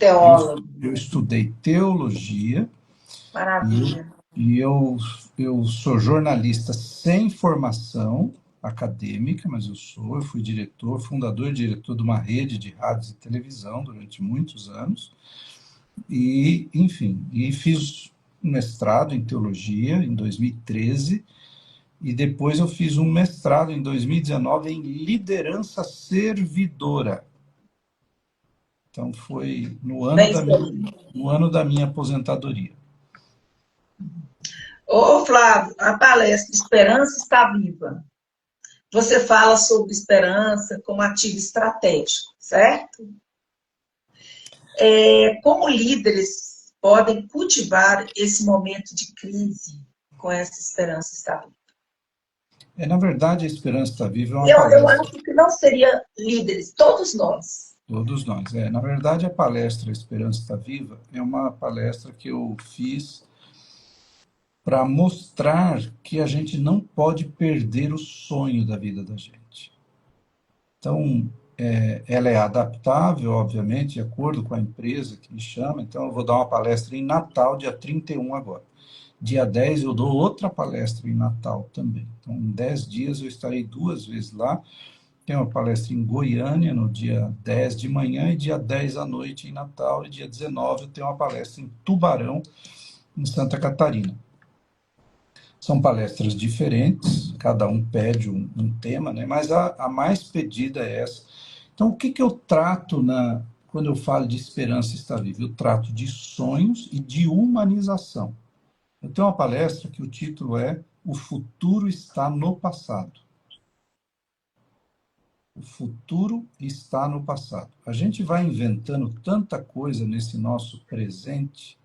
Eu, Teólogo. eu estudei teologia e, Maravilha. e eu sou jornalista sem formação acadêmica, mas eu fui diretor, fundador e diretor de uma rede de rádios e televisão durante muitos anos. E, enfim, fiz um mestrado em teologia em 2013 e depois eu fiz um mestrado em 2019 em liderança servidora. Então foi Bem escolhido. no ano da minha aposentadoria. Ô, Flávio, a palestra Esperança está viva. Você fala sobre esperança como ativo estratégico, certo? Como líderes podem cultivar esse momento de crise com essa esperança está viva? Na verdade, a Esperança está Viva é uma Eu palestra, acho que não seria líderes, todos nós. todos nós. Na verdade, a palestra Esperança está Viva é uma palestra que eu fiz para mostrar que a gente não pode perder o sonho da vida da gente. Então, ela é adaptável, obviamente, de acordo com a empresa que me chama. Então, eu vou dar uma palestra em Natal, dia 31 agora. Dia 10 eu dou outra palestra em Natal também. Então, em 10 dias eu estarei 2 vezes lá. Tem uma palestra em Goiânia, no dia 10 de manhã, e dia 10 à noite em Natal. E dia 19 eu tenho uma palestra em Tubarão, em Santa Catarina. São palestras diferentes, cada um pede um tema, né? Mas a mais pedida é essa. Então, o que eu trato quando eu falo de esperança está viva? Eu trato de sonhos e de humanização. Eu tenho uma palestra que o título é O Futuro Está no Passado. O futuro está no passado. A gente vai inventando tanta coisa nesse nosso presente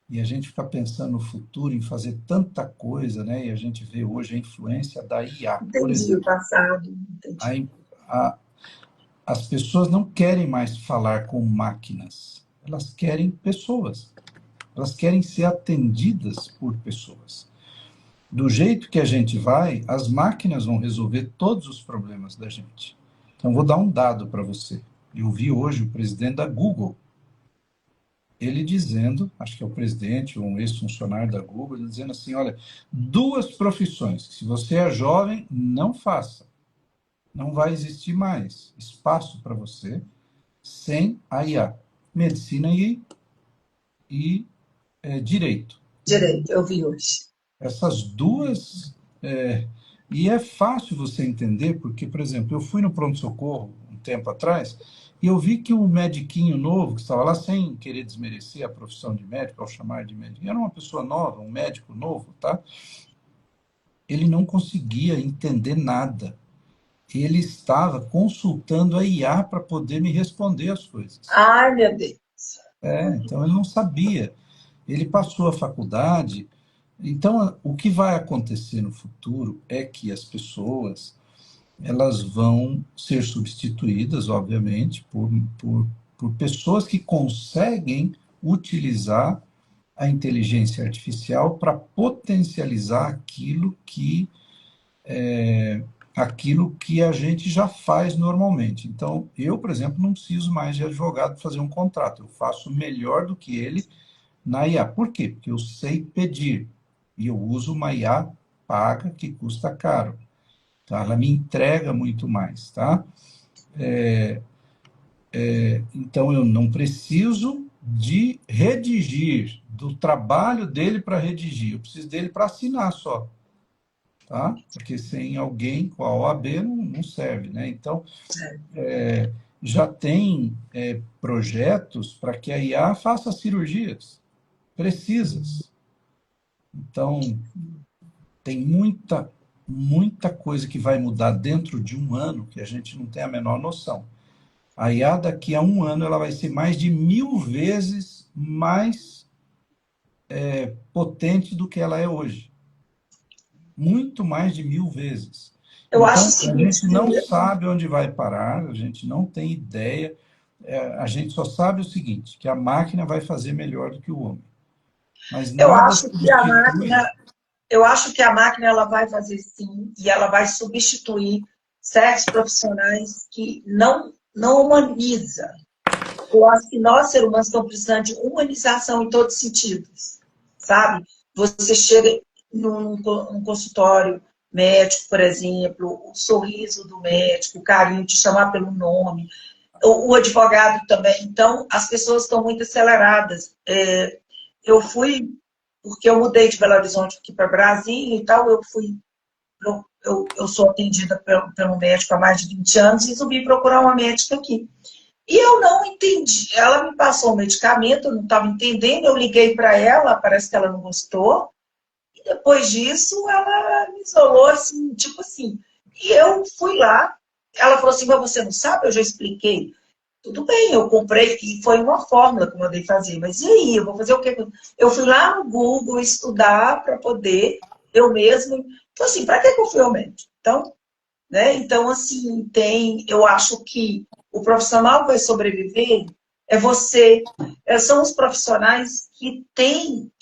e a gente fica pensando no futuro, em fazer tanta coisa, né? E a gente vê hoje a influência da IA, por Entendi o exemplo. passado, A, entendi. a, as pessoas não querem mais falar com máquinas, elas querem pessoas. Elas querem ser atendidas por pessoas. Do jeito que a gente vai, as máquinas vão resolver todos os problemas da gente. Então, vou dar um dado para você. Eu vi hoje o presidente da Google, ele dizendo, acho que é o presidente ou um ex-funcionário da Google, ele dizendo assim, olha, duas profissões, que se você é jovem, não faça. Não vai existir mais espaço para você sem a IA. Medicina e direito. Direito, eu vi hoje. Essas duas. E é fácil você entender, porque, por exemplo, eu fui no pronto-socorro um tempo atrás e eu vi que um mediquinho novo, que estava lá sem querer desmerecer a profissão de médico, ao chamar de médico, era uma pessoa nova, um médico novo, tá? Ele não conseguia entender nada. Ele estava consultando a IA para poder me responder as coisas. Ai, meu Deus. Então ele não sabia. Ele passou a faculdade. Então, o que vai acontecer no futuro é que as pessoas elas vão ser substituídas, obviamente, por pessoas que conseguem utilizar a inteligência artificial para potencializar aquilo que a gente já faz normalmente. Então, eu, por exemplo, não preciso mais de advogado para fazer um contrato. Eu faço melhor do que ele na IA. Por quê? Porque eu sei pedir. E eu uso uma IA paga que custa caro. Tá? Ela me entrega muito mais. Tá? Então, eu não preciso de redigir, do trabalho dele para redigir. Eu preciso dele para assinar só. Tá? Porque sem alguém com a OAB não serve. Né? Então, já tem projetos para que a IA faça cirurgias precisas. Então, tem muita coisa que vai mudar dentro de um ano que a gente não tem a menor noção. A IA, daqui a um ano, ela vai ser mais de 1000 vezes mais potente do que ela é hoje. Muito mais de 1000 vezes. Eu acho o Então, a seguinte, gente não sabe onde vai parar, a gente não tem ideia. A gente só sabe o seguinte, que a máquina vai fazer melhor do que o homem. Mas eu nada acho que a substitui. máquina, eu acho que a máquina ela vai fazer sim, e ela vai substituir certos profissionais que não humaniza. eu acho que nós, seres humanos, estamos precisando de humanização em todos os sentidos, sabe? Você chega num consultório médico, por exemplo, o sorriso do médico, o carinho, de chamar pelo nome, o advogado também. Então, as pessoas estão muito aceleradas. Eu fui, porque eu mudei de Belo Horizonte aqui para Brasília e tal, eu sou atendida pelo médico há mais de 20 anos e resolvi procurar uma médica aqui. E eu não entendi. Ela me passou um medicamento, eu não estava entendendo, eu liguei para ela, parece que ela não gostou. E depois disso, ela me isolou, assim, tipo assim. E eu fui lá, ela falou assim, mas você não sabe? Eu já expliquei. Tudo bem, eu comprei, e foi uma fórmula que eu mandei fazer. Mas e aí, eu vou fazer o quê? Eu fui lá no Google estudar para poder, eu mesmo. Então, assim, para que eu fui ao médico? Então, né? Então, assim, eu acho que o profissional que vai sobreviver é você, são os profissionais que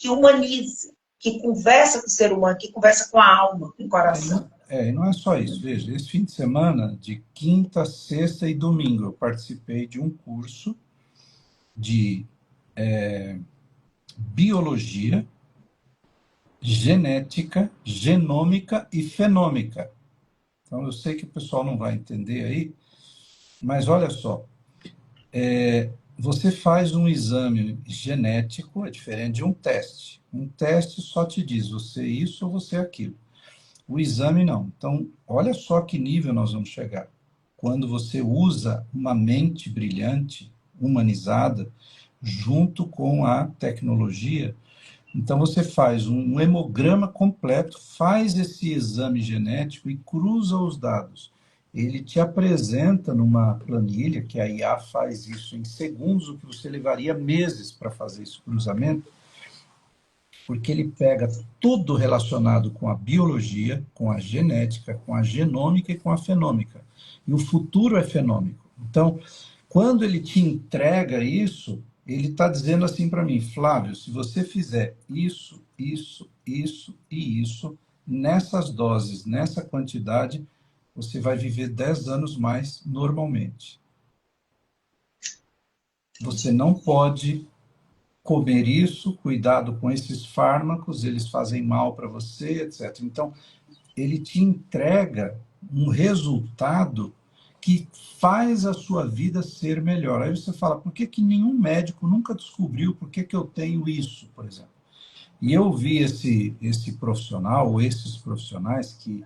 humaniza, que conversa com o ser humano, que conversa com a alma, com o coração. E não é só isso. Veja, esse fim de semana, de quinta, sexta e domingo, eu participei de um curso de biologia, genética, genômica e fenômica. Então, eu sei que o pessoal não vai entender aí, mas olha só, você faz um exame genético, é diferente de um teste. Um teste só te diz você é isso ou você é aquilo. O exame não. Então, olha só que nível nós vamos chegar. Quando você usa uma mente brilhante, humanizada, junto com a tecnologia, então você faz um hemograma completo, faz esse exame genético e cruza os dados. Ele te apresenta numa planilha, que a IA faz isso em segundos, o que você levaria meses para fazer esse cruzamento, porque ele pega tudo relacionado com a biologia, com a genética, com a genômica e com a fenômica. E o futuro é fenômico. Então, quando ele te entrega isso, ele está dizendo assim para mim, Flávio, se você fizer isso, isso, isso e isso, nessas doses, nessa quantidade, você vai viver 10 anos mais normalmente. Você não pode comer isso, cuidado com esses fármacos, eles fazem mal para você, etc. Então, ele te entrega um resultado que faz a sua vida ser melhor. Aí você fala, por que que nenhum médico nunca descobriu por que que eu tenho isso, por exemplo? E eu vi esse profissional, ou esses profissionais que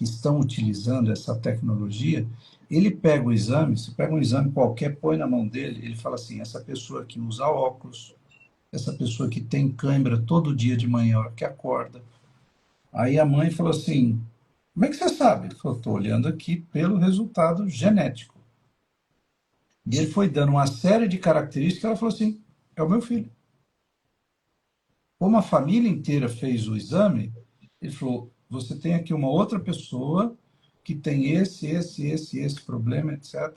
estão utilizando essa tecnologia, ele pega o exame, se pega um exame qualquer, põe na mão dele, ele fala assim, essa pessoa que usa óculos, essa pessoa que tem cãibra todo dia de manhã, a hora que acorda. Aí a mãe falou assim, como é que você sabe? Ele falou, estou olhando aqui pelo resultado genético. E ele foi dando uma série de características, ela falou assim, é o meu filho. Como a família inteira fez o exame, ele falou, você tem aqui uma outra pessoa que tem esse problema, etc.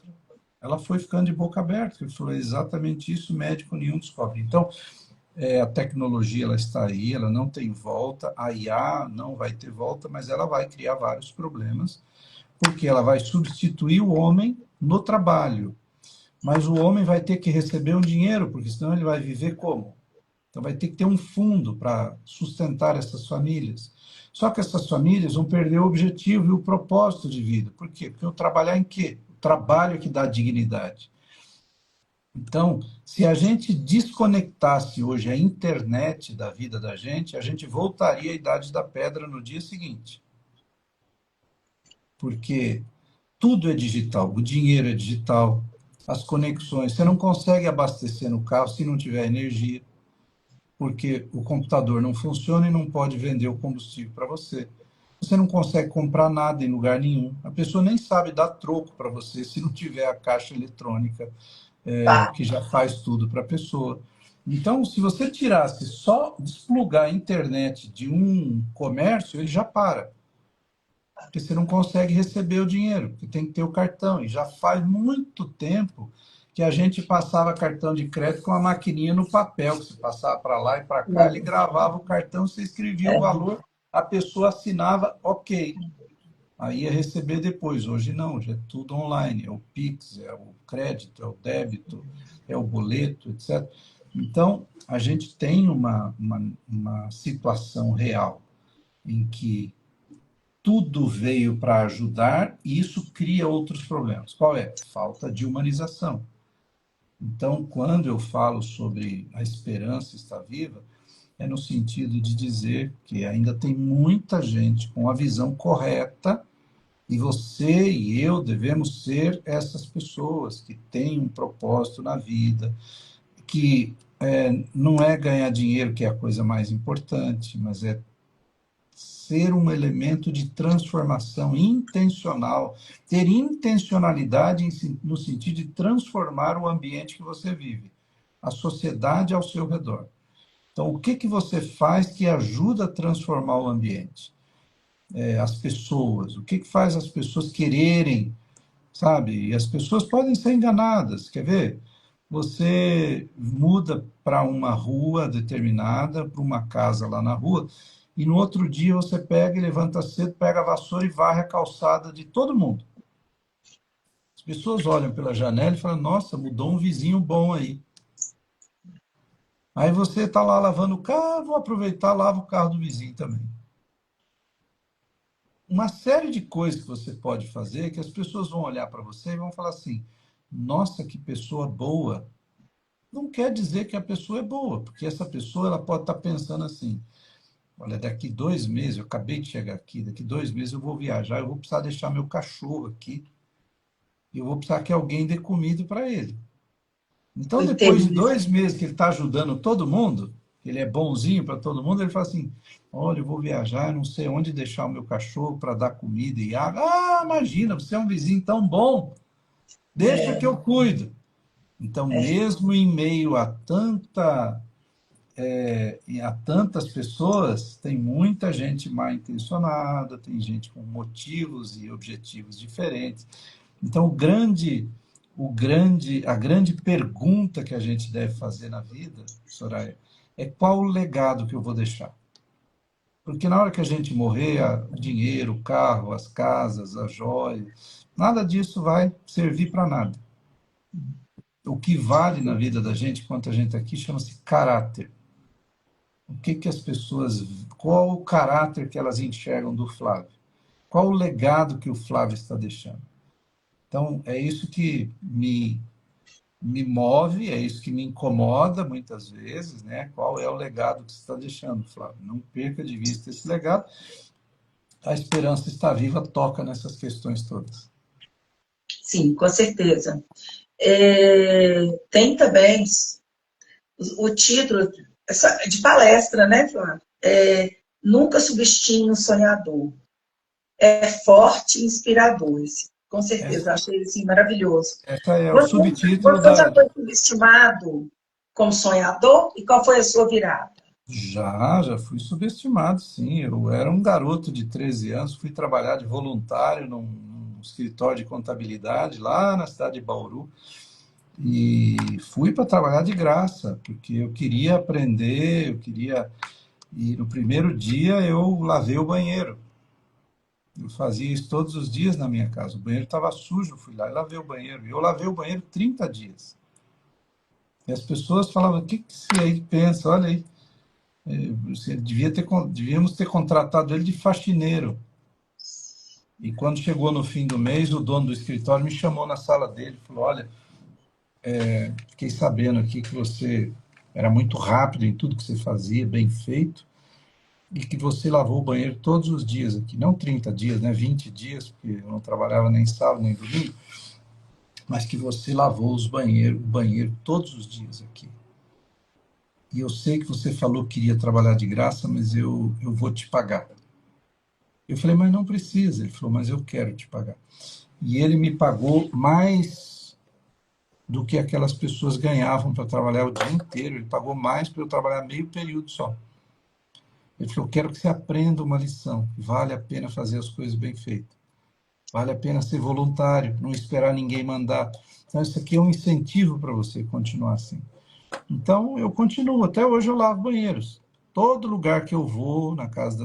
Ela foi ficando de boca aberta. Ele falou, é exatamente isso, médico nenhum descobre. Então, a tecnologia ela está aí, ela não tem volta, a IA não vai ter volta, mas ela vai criar vários problemas, porque ela vai substituir o homem no trabalho. Mas o homem vai ter que receber um dinheiro, porque senão ele vai viver como? Então vai ter que ter um fundo para sustentar essas famílias. Só que essas famílias vão perder o objetivo e o propósito de vida. Por quê? Porque eu trabalhar em quê? O trabalho é que dá dignidade. Então, se a gente desconectasse hoje a internet da vida da gente, a gente voltaria à Idade da Pedra no dia seguinte. Porque tudo é digital, o dinheiro é digital, as conexões. Você não consegue abastecer no carro se não tiver energia, porque o computador não funciona e não pode vender o combustível para você. Você não consegue comprar nada em lugar nenhum. A pessoa nem sabe dar troco para você se não tiver a caixa eletrônica Tá? que já faz tudo para a pessoa. Então, se você tirasse só desplugar a internet de um comércio, ele já para. Porque você não consegue receber o dinheiro, porque tem que ter o cartão. E já faz muito tempo que a gente passava cartão de crédito com a maquininha no papel, que você passava para lá e para cá, ele gravava o cartão, você escrevia o valor, a pessoa assinava, ok. aí é receber depois. Hoje não, hoje é tudo online, é o Pix, é o crédito, é o débito, é o boleto, etc. Então, a gente tem uma situação real em que tudo veio para ajudar e isso cria outros problemas. Qual é? Falta de humanização. Então, quando eu falo sobre a esperança estar viva, é no sentido de dizer que ainda tem muita gente com a visão correta e você e eu devemos ser essas pessoas que têm um propósito na vida, que não é ganhar dinheiro que é a coisa mais importante, mas é ser um elemento de transformação intencional, ter intencionalidade no sentido de transformar o ambiente que você vive, a sociedade ao seu redor. Então, o que que você faz que ajuda a transformar o ambiente? As pessoas, o que que faz as pessoas quererem, sabe? E as pessoas podem ser enganadas, quer ver? Você muda para uma rua determinada, para uma casa lá na rua, e no outro dia você pega e levanta cedo, pega a vassoura e varre a calçada de todo mundo. As pessoas olham pela janela e falam: Nossa, mudou um vizinho bom aí. Aí você está lá lavando o carro, vou aproveitar, lavo o carro do vizinho também. Uma série de coisas que você pode fazer que as pessoas vão olhar para você e vão falar assim: Nossa, que pessoa boa. Não quer dizer que a pessoa é boa, porque essa pessoa ela pode estar pensando assim: olha, daqui 2 meses, eu acabei de chegar aqui, daqui 2 meses eu vou viajar, eu vou precisar deixar meu cachorro aqui, e eu vou precisar que alguém dê comida para ele. Então, depois de Entendi. 2 meses que ele está ajudando todo mundo, ele é bonzinho para todo mundo, ele fala assim: olha, eu vou viajar, não sei onde deixar o meu cachorro para dar comida e água. Ah, imagina, você é um vizinho tão bom, deixa que É, eu cuido. Então, é, mesmo em meio a tantas pessoas, tem muita gente mal intencionada, tem gente com motivos e objetivos diferentes. Então, a grande pergunta que a gente deve fazer na vida, Soraya, é qual o legado que eu vou deixar? Porque na hora que a gente morrer, o dinheiro, o carro, as casas, as joias, nada disso vai servir para nada. O que vale na vida da gente, enquanto a gente está aqui, chama-se caráter. O que que as pessoas, qual o caráter que elas enxergam do Flávio? Qual o legado que o Flávio está deixando? Então, é isso que me move, é isso que me incomoda muitas vezes, né? Qual é o legado que você está deixando, Flávio? Não perca de vista esse legado. A esperança está viva, toca nessas questões todas. sim, com certeza. Tem também o título de palestra, né, Flávio? Nunca subestime um sonhador. É forte e inspirador. Com certeza, Essa, achei assim, maravilhoso. essa é o Você, subtítulo você já da. foi subestimado como sonhador? E qual foi a sua virada? Já fui subestimado, sim. Eu era um garoto de 13 anos, fui trabalhar de voluntário num escritório de contabilidade lá na cidade de Bauru. E fui para trabalhar de graça, porque eu queria aprender, eu queria. E no primeiro dia eu lavei o banheiro. Eu fazia isso todos os dias na minha casa. O banheiro estava sujo, fui lá e lavei o banheiro. E eu lavei o banheiro 30 dias. E as pessoas falavam: o que que você aí pensa? Olha aí, você devíamos ter contratado ele de faxineiro. E quando chegou no fim do mês, o dono do escritório me chamou na sala dele e falou: olha, fiquei sabendo aqui que você era muito rápido em tudo que você fazia, bem feito, e que você lavou o banheiro todos os dias aqui, não 30 dias, né, 20 dias, porque eu não trabalhava nem sábado nem domingo, mas que você lavou o banheiro todos os dias aqui. E eu sei que você falou que queria trabalhar de graça, mas eu vou te pagar. Eu falei: mas não precisa. Ele falou: mas eu quero te pagar. E ele me pagou mais do que aquelas pessoas ganhavam para trabalhar o dia inteiro. Ele pagou mais para eu trabalhar meio período só. Ele falou: eu quero que você aprenda uma lição. Vale a pena fazer as coisas bem feitas. Vale a pena ser voluntário, não esperar ninguém mandar. Então, isso aqui é um incentivo para você continuar assim. Então, eu continuo. Até hoje eu lavo banheiros. Todo lugar que eu vou, na casa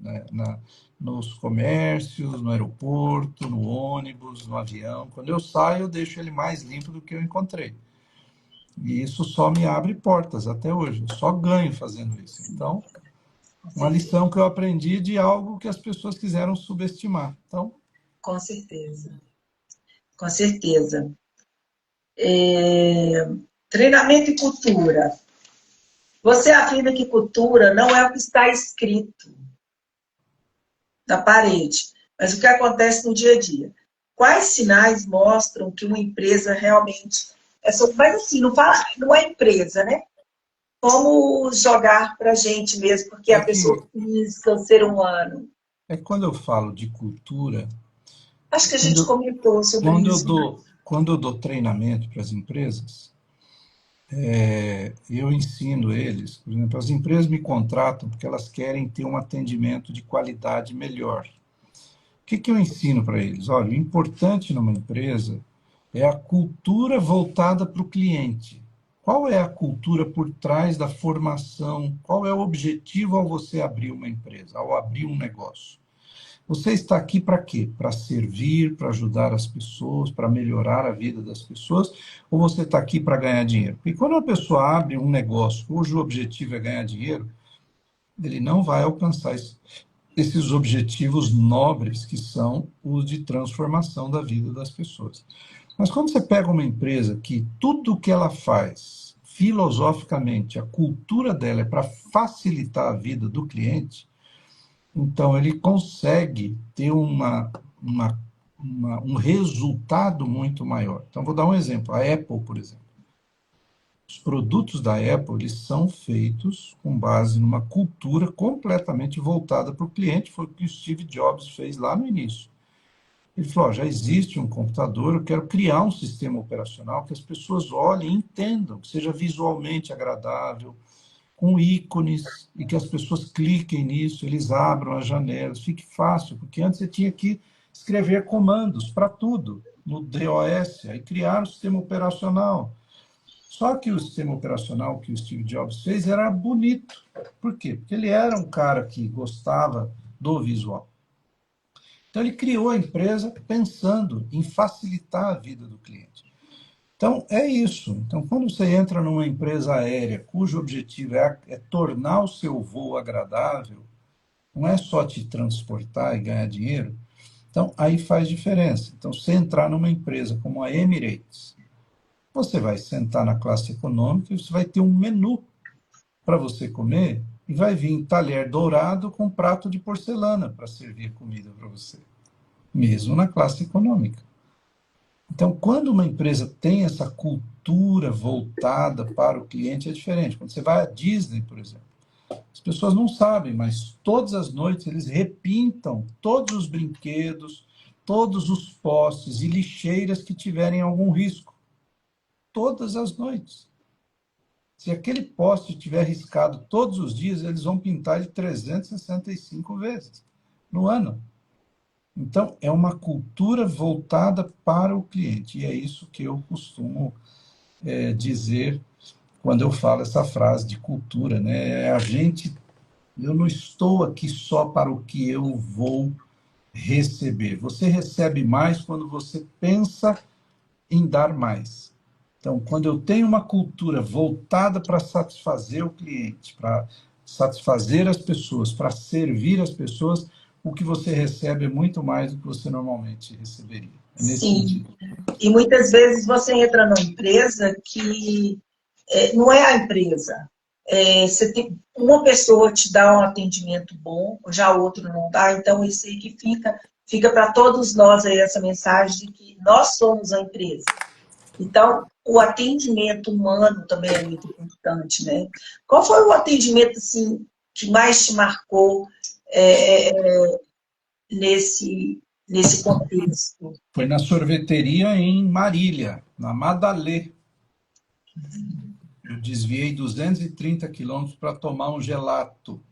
né, nos comércios, no aeroporto, no ônibus, no avião. Quando eu saio, eu deixo ele mais limpo do que eu encontrei. E isso só me abre portas até hoje. Eu só ganho fazendo isso. Então, Com uma certeza. lição que eu aprendi de algo que as pessoas quiseram subestimar. Então, Com certeza. Com certeza. Treinamento e cultura. Você afirma que cultura não é o que está escrito na parede, mas o que acontece no dia a dia. Quais sinais mostram que uma empresa realmente é sobre... Mas assim, não, fala, não é empresa, né? Como jogar para a gente mesmo, porque é a pessoa que, física, o ser humano. é que quando eu falo de cultura, Acho que a quando gente eu, comentou sobre isso, né? quando eu dou treinamento para as empresas, eu ensino eles, por exemplo, as empresas me contratam porque elas querem ter um atendimento de qualidade melhor. O que eu ensino para eles? Olha, o importante numa empresa é a cultura voltada para o cliente. Qual é a cultura por trás da formação? Qual é o objetivo ao você abrir uma empresa, ao abrir um negócio? Você está aqui para quê? Para servir, para ajudar as pessoas, para melhorar a vida das pessoas? Ou você está aqui para ganhar dinheiro? Porque quando a pessoa abre um negócio cujo objetivo é ganhar dinheiro, ele não vai alcançar esses objetivos nobres que são os de transformação da vida das pessoas. Mas quando você pega uma empresa que tudo que ela faz, filosoficamente, a cultura dela é para facilitar a vida do cliente, então ele consegue ter um resultado muito maior. Então, vou dar um exemplo. A Apple, por exemplo. Os produtos da Apple eles são feitos com base numa cultura completamente voltada para o cliente. Foi o que o Steve Jobs fez lá no início. Ele falou: já existe um computador, eu quero criar um sistema operacional que as pessoas olhem e entendam, que seja visualmente agradável, com ícones, e que as pessoas cliquem nisso, eles abram as janelas, fique fácil, porque antes você tinha que escrever comandos para tudo no DOS, aí criar um sistema operacional. Só que o sistema operacional que o Steve Jobs fez era bonito. Por quê? Porque ele era um cara que gostava do visual. Então ele criou a empresa pensando em facilitar a vida do cliente. Então é isso. Então quando você entra numa empresa aérea cujo objetivo é tornar o seu voo agradável, não é só te transportar e ganhar dinheiro, então aí faz diferença. Então se você entrar numa empresa como a Emirates, você vai sentar na classe econômica e você vai ter um menu para você comer e vai vir talher dourado com prato de porcelana para servir comida para você, mesmo na classe econômica. Então, quando uma empresa tem essa cultura voltada para o cliente, é diferente. Quando você vai à Disney, por exemplo, as pessoas não sabem, mas todas as noites eles repintam todos os brinquedos, todos os postes e lixeiras que tiverem algum risco. Todas as noites. Se aquele poste estiver riscado todos os dias, eles vão pintar ele 365 vezes no ano. Então, é uma cultura voltada para o cliente. E é isso que eu costumo dizer quando eu falo essa frase de cultura, né? Eu não estou aqui só para o que eu vou receber. Você recebe mais quando você pensa em dar mais. Então, quando eu tenho uma cultura voltada para satisfazer o cliente, para satisfazer as pessoas, para servir as pessoas, o que você recebe é muito mais do que você normalmente receberia. É nesse Sim. sentido. E muitas vezes você entra numa empresa que não é a empresa. Você tem, uma pessoa te dá um atendimento bom, já o outro não dá, então isso aí que fica para todos nós aí essa mensagem de que nós somos a empresa. Então, o atendimento humano também é muito importante, né? Qual foi o atendimento assim, que mais te marcou é, nesse contexto? Foi na sorveteria em Marília, na Madalê. Eu desviei 230 quilômetros para tomar um gelato.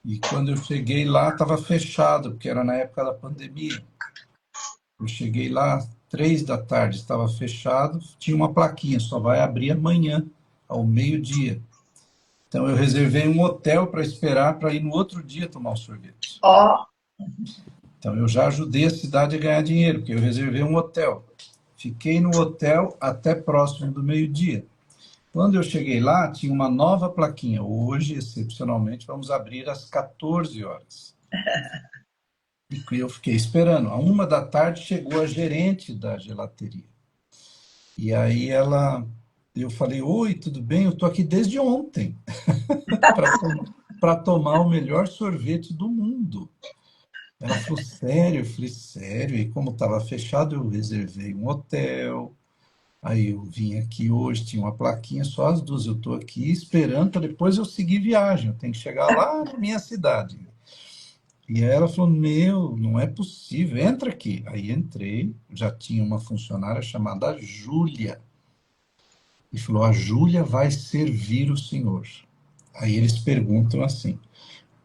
E quando eu cheguei lá, estava fechado, porque era na época da pandemia. Eu cheguei lá 3 da tarde, estava fechado, tinha uma plaquinha, só vai abrir amanhã, ao meio-dia. Então, eu reservei um hotel para esperar para ir no outro dia tomar o sorvete. Ó, Então, eu já ajudei a cidade a ganhar dinheiro, porque eu reservei um hotel. Fiquei no hotel até próximo do meio-dia. Quando eu cheguei lá, tinha uma nova plaquinha. Hoje, excepcionalmente, vamos abrir às 14 horas. E eu fiquei esperando. À 1 da tarde chegou a gerente da gelateria. E aí eu falei, oi, tudo bem? Eu estou aqui desde ontem para tomar o melhor sorvete do mundo. Ela falou, sério? Eu falei, sério. E como estava fechado, eu reservei um hotel. Aí eu vim aqui hoje, tinha uma plaquinha, só as duas. Eu estou aqui esperando para depois eu seguir viagem. Eu tenho que chegar lá na minha cidade. E aí ela falou, meu, não é possível, entra aqui. Aí entrei, já tinha uma funcionária chamada Júlia. E falou, a Júlia vai servir o senhor. Aí eles perguntam assim,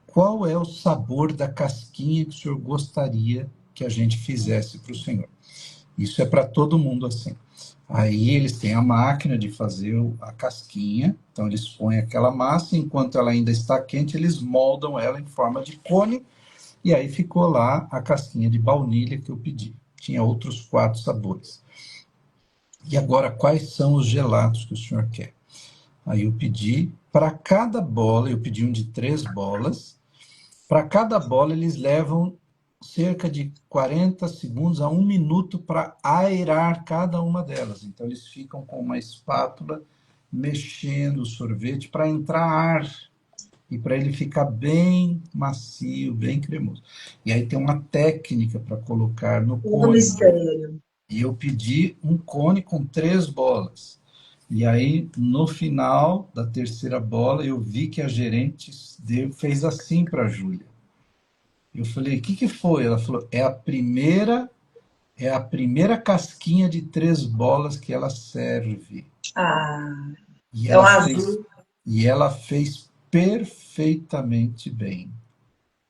qual é o sabor da casquinha que o senhor gostaria que a gente fizesse para o senhor? Isso é para todo mundo assim. Aí eles têm a máquina de fazer a casquinha, então eles põem aquela massa, enquanto ela ainda está quente, eles moldam ela em forma de cone, e aí ficou lá a casquinha de baunilha que eu pedi. Tinha outros 4 sabores. E agora, quais são os gelatos que o senhor quer? Aí eu pedi, para cada bola, eu pedi um de 3 bolas, para cada bola eles levam cerca de 40 segundos a 1 minuto para aerar cada uma delas. Então eles ficam com uma espátula mexendo o sorvete para entrar ar e para ele ficar bem macio, bem cremoso. E aí tem uma técnica para colocar no o cone. mistério. E eu pedi um cone com 3 bolas. E aí, no final da terceira bola, eu vi que a gerente fez assim para a Júlia. Eu falei, o que, que foi? Ela falou, é a primeira casquinha de 3 bolas que ela serve. Ah, E então ela fez, azul. e ela fez perfeitamente bem,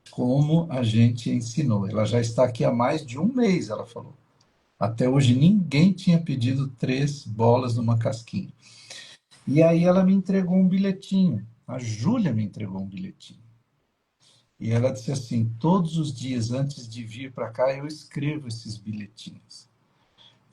como a gente ensinou. Ela já está aqui há mais de um mês, ela falou. Até hoje ninguém tinha pedido 3 bolas numa casquinha. E aí ela me entregou um bilhetinho. A Júlia me entregou um bilhetinho. E ela disse assim: todos os dias antes de vir para cá, eu escrevo esses bilhetinhos.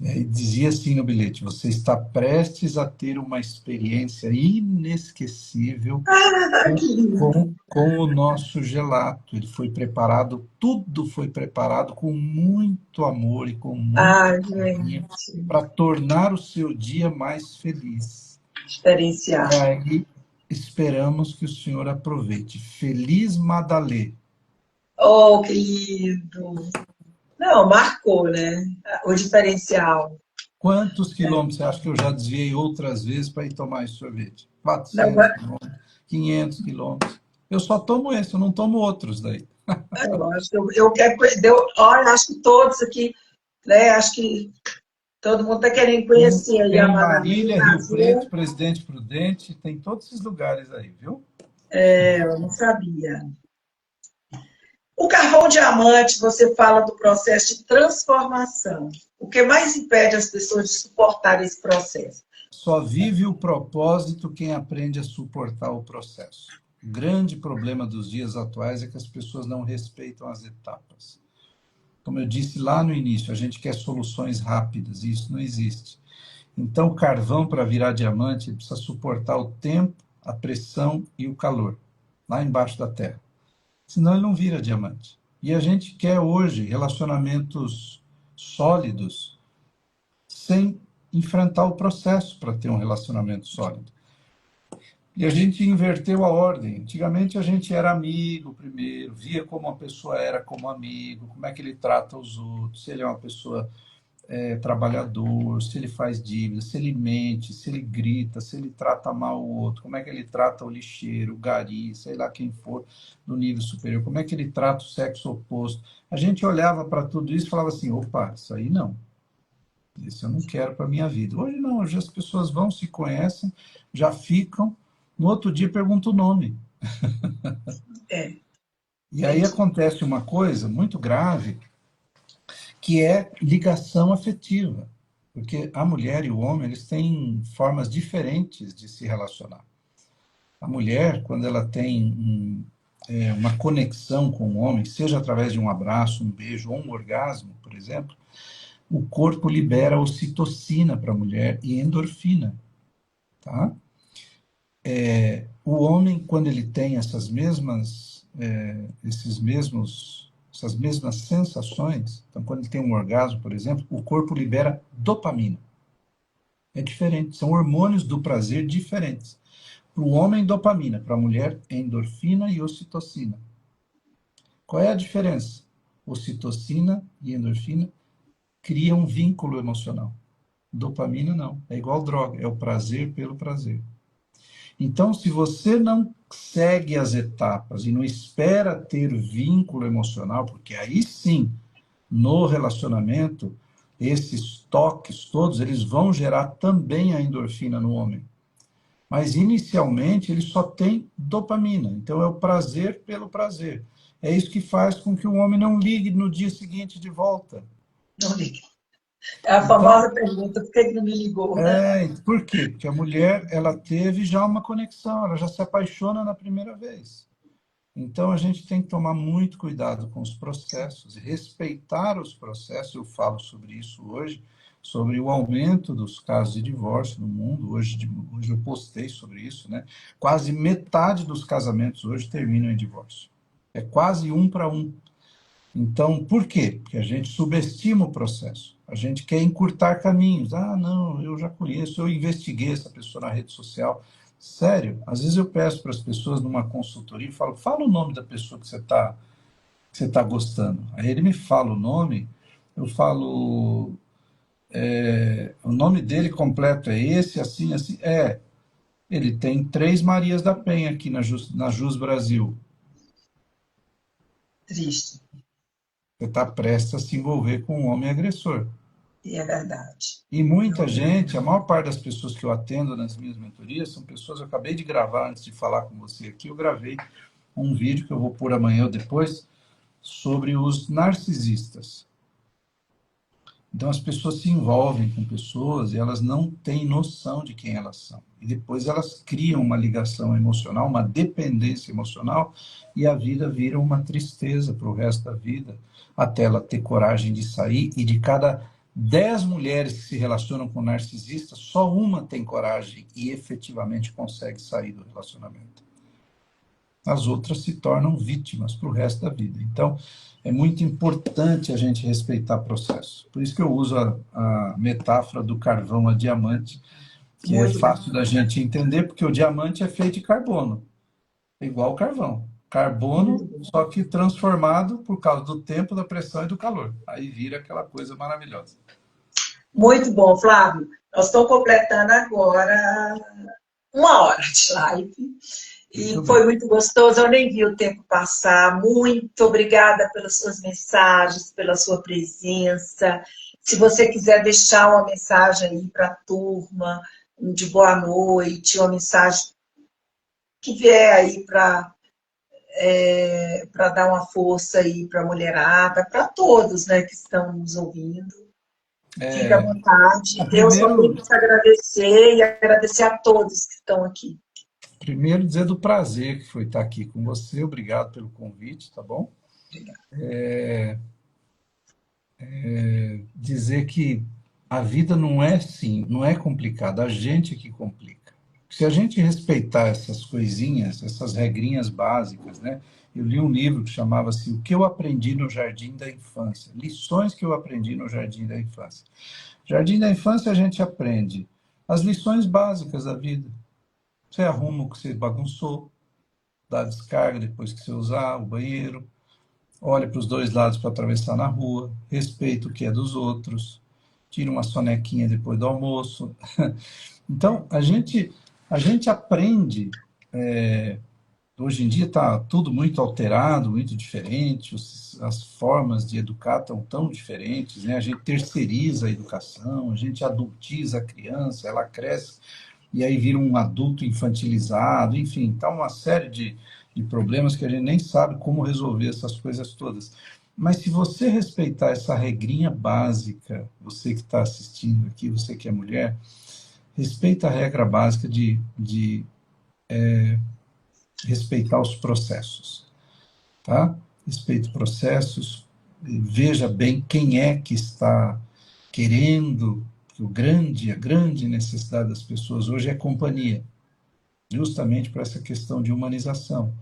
E aí dizia assim no bilhete: você está prestes a ter uma experiência inesquecível Ah, que lindo. com o nosso gelato. Ele foi preparado, tudo foi preparado com muito amor e com muito Ah, carinho gente, para tornar o seu dia mais feliz. E diferenciado. aí esperamos que o senhor aproveite. Feliz Madalê. Oh, que lindo. Não, marcou, né? O diferencial. Quantos quilômetros você acha que eu já desviei outras vezes para ir tomar esse sorvete? Não, 400 quilômetros, 500 quilômetros. Eu só tomo esse, eu não tomo outros daí. eu acho que eu quero. Olha, acho que todos aqui, né? Acho que todo mundo está querendo conhecer aí a Tem Madalena Marília, Rio Preto, Azul. Presidente Prudente, tem todos esses lugares aí, viu? Eu não sabia. O carvão diamante, você fala do processo de transformação. O que mais impede as pessoas de suportar esse processo? Só vive o propósito quem aprende a suportar o processo. O grande problema dos dias atuais é que as pessoas não respeitam as etapas. Como eu disse lá no início, a gente quer soluções rápidas e isso não existe. Então, o carvão, para virar diamante, precisa suportar o tempo, a pressão e o calor, lá embaixo da terra. Senão, ele não vira diamante. E a gente quer hoje relacionamentos sólidos sem enfrentar o processo para ter um relacionamento sólido. E a gente inverteu a ordem. Antigamente a gente era amigo primeiro, via como a pessoa era como amigo, como é que ele trata os outros, se ele é uma pessoa trabalhador, se ele faz dívida, se ele mente, se ele grita, se ele trata mal o outro, como é que ele trata o lixeiro, o gari, sei lá quem for do nível superior, como é que ele trata o sexo oposto. A gente olhava para tudo isso e falava assim, opa, isso aí não. Isso eu não quero para a minha vida. Hoje não, hoje as pessoas vão, se conhecem, já ficam, no outro dia perguntam o nome. É, E aí entendi. acontece uma coisa muito grave, que é ligação afetiva. Porque a mulher e o homem, eles têm formas diferentes de se relacionar. A mulher, quando ela tem uma conexão com o homem, seja através de um abraço, um beijo ou um orgasmo, por exemplo, o corpo libera ocitocina para a mulher e endorfina, tá? O homem, quando ele tem essas mesmas sensações, então quando ele tem um orgasmo, por exemplo, o corpo libera dopamina. É diferente, são hormônios do prazer diferentes. Para o homem, dopamina, para a mulher, endorfina e ocitocina. Qual é a diferença? Ocitocina e endorfina criam um vínculo emocional. Dopamina não, é igual droga, é o prazer pelo prazer. Então, se você não segue as etapas e não espera ter vínculo emocional, porque aí sim, no relacionamento, esses toques todos, eles vão gerar também a endorfina no homem. Mas inicialmente ele só tem dopamina, então é o prazer pelo prazer. É isso que faz com que o homem não ligue no dia seguinte de volta. Não liga. É a Então, famosa pergunta, por que não me ligou, né? por quê? Porque a mulher, ela teve já uma conexão, ela já se apaixona na primeira vez. Então, a gente tem que tomar muito cuidado com os processos e respeitar os processos. Eu falo sobre isso hoje, sobre o aumento dos casos de divórcio no mundo. Hoje eu postei sobre isso, né? Quase metade dos casamentos hoje terminam em divórcio. É quase um para um. Então, por quê? Porque a gente subestima o processo. A gente quer encurtar caminhos. Ah, não, eu já conheço, eu investiguei essa pessoa na rede social. Sério, às vezes eu peço para as pessoas numa consultoria e falo, fala o nome da pessoa que você tá gostando. Aí ele me fala o nome, eu falo, o nome dele completo é esse, assim, assim. Ele tem 3 Marias da Penha aqui na Jus Brasil. Triste. Você está prestes a se envolver com um homem agressor. E é verdade. E muita Não, gente, a maior parte das pessoas que eu atendo nas minhas mentorias são pessoas, eu acabei de gravar antes de falar com você aqui, eu gravei um vídeo que eu vou pôr amanhã ou depois sobre os narcisistas. Então as pessoas se envolvem com pessoas e elas não têm noção de quem elas são. E depois elas criam uma ligação emocional, uma dependência emocional, e a vida vira uma tristeza para o resto da vida, até ela ter coragem de sair. E de cada 10 mulheres que se relacionam com narcisistas, só uma tem coragem e efetivamente consegue sair do relacionamento. As outras se tornam vítimas para o resto da vida. Então, é muito importante a gente respeitar o processo. Por isso que eu uso a metáfora do carvão a diamante, que é muito bom. fácil da gente entender, porque o diamante é feito de carbono, é igual o carvão. Muito Carbono, bom. só que transformado por causa do tempo, da pressão e do calor. Aí vira aquela coisa maravilhosa. Muito bom, Flávio. Nós estamos completando agora 1 hora de live. Muito E foi bem. muito gostoso, eu nem vi o tempo passar. Muito obrigada pelas suas mensagens, pela sua presença. Se você quiser deixar uma mensagem aí para a turma, de boa noite, uma mensagem que vier aí para dar uma força aí para a mulherada, para todos, né, que estão nos ouvindo. Fique à vontade. Eu só tenho Primeiro, que te agradecer e agradecer a todos que estão aqui. primeiro dizer do prazer que foi estar aqui com você. Obrigado pelo convite, tá bom? Obrigada. Dizer que a vida não é assim, não é complicada, a gente que complica. Se a gente respeitar essas coisinhas, essas regrinhas básicas, né? Eu li um livro que chamava-se O que eu aprendi no Jardim da Infância, lições que eu aprendi no Jardim da Infância. Jardim da Infância a gente aprende as lições básicas da vida. Você arruma o que você bagunçou, dá descarga depois que você usar o banheiro, olha para os dois lados para atravessar na rua, respeita o que é dos outros, tira uma sonequinha depois do almoço. Então, a gente aprende. Hoje em dia está tudo muito alterado, muito diferente, as formas de educar estão tão diferentes, né? A gente terceiriza a educação, a gente adultiza a criança, ela cresce e aí vira um adulto infantilizado, enfim, está uma série de problemas que a gente nem sabe como resolver essas coisas todas. Mas se você respeitar essa regrinha básica, você que está assistindo aqui, você que é mulher, respeita a regra básica de respeitar os processos, tá? Respeite processos, veja bem quem é que está querendo, que a grande necessidade das pessoas hoje é companhia, justamente por essa questão de humanização.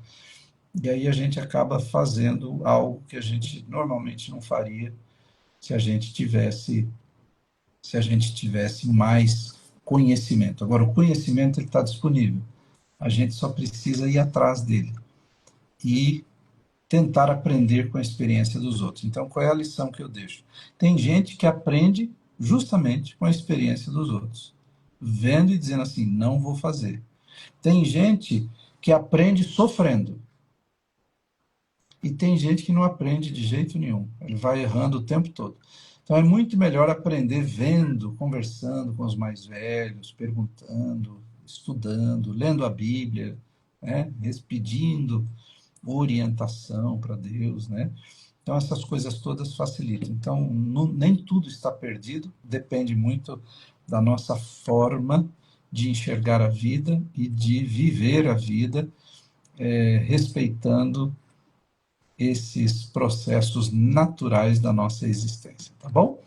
E aí a gente acaba fazendo algo que a gente normalmente não faria se a gente tivesse, se a gente tivesse mais conhecimento. Agora, o conhecimento está disponível. A gente só precisa ir atrás dele e tentar aprender com a experiência dos outros. Então, qual é a lição que eu deixo? Tem gente que aprende justamente com a experiência dos outros, vendo e dizendo assim, não vou fazer. Tem gente que aprende sofrendo. E tem gente que não aprende de jeito nenhum. Ele vai errando o tempo todo. Então é muito melhor aprender vendo, conversando com os mais velhos, perguntando, estudando, lendo a Bíblia, né? Pedindo orientação para Deus, né? Então essas coisas todas facilitam. Então nem tudo está perdido, depende muito da nossa forma de enxergar a vida e de viver a vida, respeitando esses processos naturais da nossa existência, tá bom?